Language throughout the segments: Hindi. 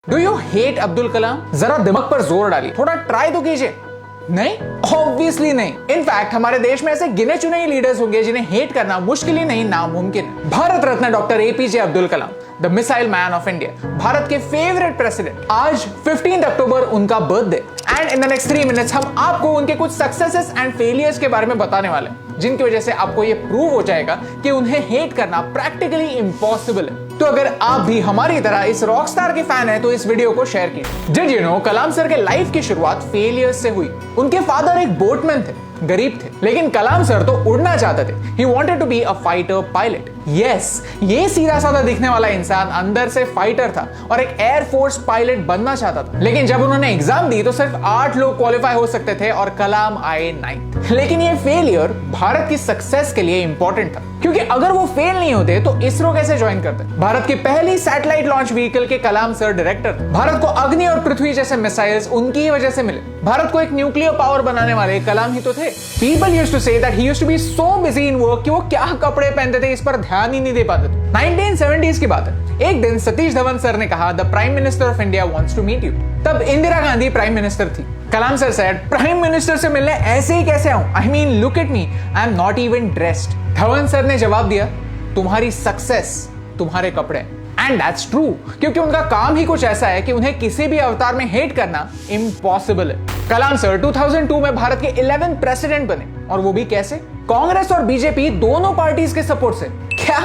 Do you hate Abdul Kalam? जरा दिमाग पर जोर डालिए, थोड़ा ट्राई तो कीजिए। नहीं, ऑब्वियसली नहीं। इनफैक्ट हमारे देश में ऐसे गिने चुने ही लीडर्स होंगे जिन्हें हेट करना मुश्किल ही नहीं नामुमकिन है। Bharat Ratna doctor APJ Abdul Kalam, the missile man of India, Bharat के फेवरेट प्रेसिडेंट। आज 15 अक्टूबर उनका birthday. And in the next 3 minutes हम आपको उनके कुछ सक्सेसेस एंड फेलियर्स के बारे में बताने वाले हैं, जिनकी वजह से आपको ये प्रूव हो जाएगा कि उन्हें हेट करना प्रैक्टिकली इम्पॉसिबल है। तो अगर आप भी हमारी तरह इस रॉक स्टार के फैन हैं तो इस वीडियो को शेयर कीजिए। Did you no Kalam sir के लाइफ की शुरुआत फेलियर्स से हुई। उनके फादर एक बोटमैन थे, गरीब थे, लेकिन कलाम सर तो उड़ना चाहते थे। He wanted to be a fighter pilot. Yes, ये सीधा साधा दिखने वाला इंसान अंदर से फाइटर था और एक एयरफोर्स पायलट बनना चाहता था। लेकिन जब उन्होंने एग्जाम दी तो सिर्फ 8 लोग क्वालिफाई हो सकते थे और कलाम आए 9th। लेकिन ये फेलियर भारत की सक्सेस के लिए इंपॉर्टेंट था, क्योंकि अगर वो फेल नहीं होते तो इसरो कैसे ज्वाइन करते। भारत की पहली सैटेलाइट लॉन्च व्हीकल के कलाम सर डायरेक्टर थे। भारत को अग्नि और पृथ्वी जैसे मिसाइल्स उनकी ही वजह से मिले। भारत को एक न्यूक्लियर पावर बनाने वाले कलाम ही तो थे। People used to say that he used to be so busy in work कि वो क्या कपड़े पहनते थे इस पर ध्यान ही नहीं दे पाते थे। 1970s की बात है। एक दिन सतीश धवन सर ने कहा, the prime minister of India wants to meet you. तब इंदिरा गांधी प्राइम मिनिस्टर थी। Kalam sir said, prime minister से मिलने ऐसे ही कैसे आऊं? I mean look at me, I am not even dressed. Dhawan sir ने जवाब दिया, तुम्हारी सक्सेस तुम्हारे कपड़े। एंड दैट्स ट्रू, क्योंकि उनका काम ही कुछ ऐसा है कि उन्हें किसी भी अवतार में हेट करना इम्पॉसिबल है। कलाम सर 2002 में भारत के 11th प्रेसिडेंट बने, और वो भी कैसे? कांग्रेस और बीजेपी दोनों पार्टीज के सपोर्ट से। क्या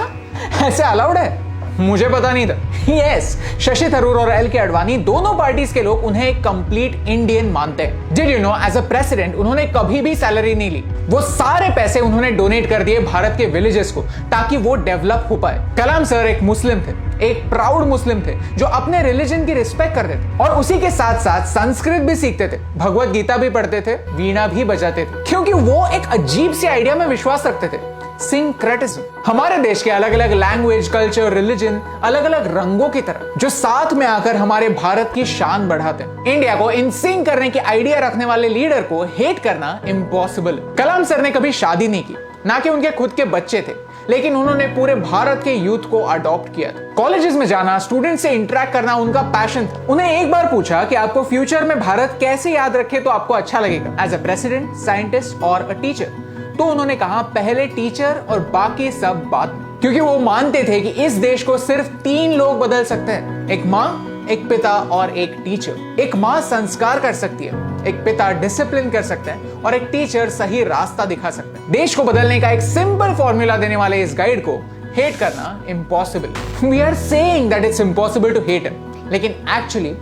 ऐसे अलाउड है? मुझे पता नहीं था। यस, शशि थरूर और एल.के. आडवाणी दोनों पार्टीज के लोग उन्हें एक कंप्लीट इंडियन मानते हैं। Did you know as a president उन्होंने कभी भी सैलरी नहीं ली। वो सारे पैसे उन्होंने डोनेट कर दिए भारत के विलेजेस को, ताकि वो डेवलप हो पाए। कलाम सर एक मुस्लिम थे, एक प्राउड मुस्लिम थे जो अपने रिलीजन की रिस्पेक्ट करते थे, और उसी के साथ साथ संस्कृत भी सीखते थे, भगवत गीता भी पढ़ते थे, वीणा भी बजाते थे, क्योंकि वो एक अजीब सी आइडिया में विश्वास रखते थे, सिंक्रेटिज्म। हमारे देश के अलग अलग लैंग्वेज, कल्चर, रिलीजन अलग अलग रंगों की तरह जो साथ में आकर हमारे भारत की शान बढ़ाते हैं। इंडिया को इन सिंक करने की आइडिया रखने वाले लीडर को हेट करना इम्पॉसिबल है। कलाम सर ने कभी शादी नहीं की, ना कि उनके खुद के बच्चे थे, लेकिन उन्होंने पूरे भारत के यूथ को अडॉप्ट किया था। कॉलेजेस में जाना, स्टूडेंट से इंटरेक्ट करना उनका पैशन था। उन्हें एक बार पूछा कि आपको फ्यूचर में भारत कैसे याद रखे तो आपको अच्छा लगेगा, एज अ प्रेसिडेंट, साइंटिस्ट और अ टीचर। तो उन्होंने कहा, पहले टीचर और बाकी सब बाद में, क्योंकि वो मानते थे कि इस देश को सिर्फ 3 लोग बदल सकते हैं, एक माँ, एक पिता और एक टीचर। एक माँ संस्कार कर सकती है, एक पिता डिसिप्लिन कर सकते हैं और एक टीचर सही रास्ता दिखा सकते हैं। देश को बदलने का एक सिंपल फॉर्मूला देने वाले इस गाइड को हेट करना impossible. We are saying that it's impossible to hate him, लेकिन एक्चुअली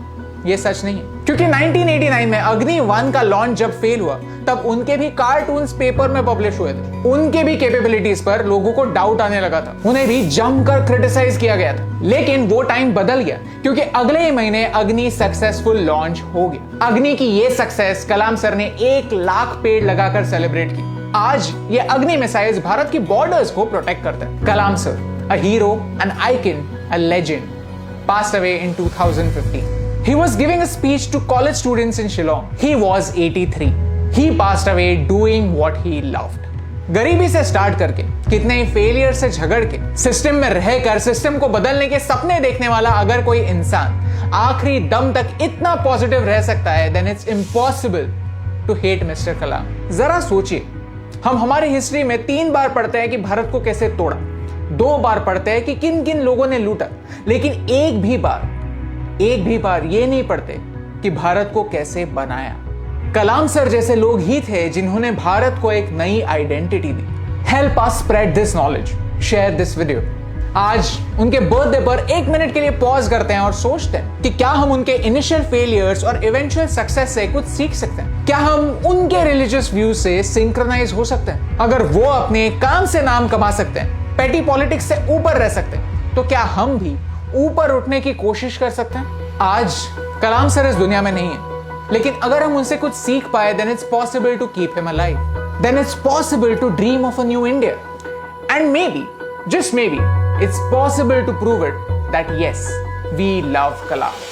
ये सच नहीं है, क्योंकि 1989 में अग्नि 1 का लॉन्च जब फेल हुआ तब उनके भी कार्टून्स पेपर में पब्लिश हुए थे। उनके भी कैपेबिलिटीज पर लोगों को डाउट आने लगा था, उन्हें भी जमकर क्रिटिसाइज किया गया था। लेकिन वो टाइम बदल गया, क्योंकि अगले ही महीने अग्नि सक्सेसफुल लॉन्च हो गया। अग्नि की ये सक्सेस कलाम सर ने 1 लाख पेड़ लगाकर सेलिब्रेट की। आज ये अग्नि मिसाइल्स भारत की बॉर्डर्स को प्रोटेक्ट करते हैं। Kalam sir, a hero, an icon, a legend, passed away in 2015. He was giving a speech to college students in Shillong. He was 83. He passed away doing what he loved. गरीबी से स्टार्ट करके, कितने ही फेलियर से झगड़ के, सिस्टम में रहकर सिस्टम को बदलने के सपने देखने वाला अगर कोई इंसान आखिरी दम तक इतना पॉजिटिव रह सकता है, then it's impossible to hate Mr. कलाम। जरा सोचिए, हम हमारी हिस्ट्री में 3 बार पढ़ते हैं कि भारत को कैसे तोड़ा, 2 बार पढ़ते हैं कि किन किन लोगों ने लूटा, लेकिन एक भी बार ये नहीं पढ़ते कि भारत को कैसे बनाया। कलाम सर जैसे लोग ही थे जिन्होंने भारत को एक नई identity the. Help us spread this knowledge, share this video. आज उनके बर्थडे पर 1 मिनट के लिए पॉज करते हैं और सोचते हैं कि क्या हम उनके इनिशियल फेलियर्स और इवेंचुअल सक्सेस से कुछ सीख सकते हैं? क्या हम उनके रिलीजियस व्यूज से सिंक्रोनाइज हो सकते हैं? अगर वो अपने काम से नाम कमा सकते हैं, पेटी पॉलिटिक्स से ऊपर रह सकते हैं, तो क्या हम भी ऊपर उठने की कोशिश कर सकते हैं? आज कलाम सर इस दुनिया में नहीं है, लेकिन अगर हम उनसे कुछ सीख पाए, then it's possible to keep him alive. Then it's possible to dream of a new India. And maybe, just maybe, it's possible to prove it that yes, we love Kalam.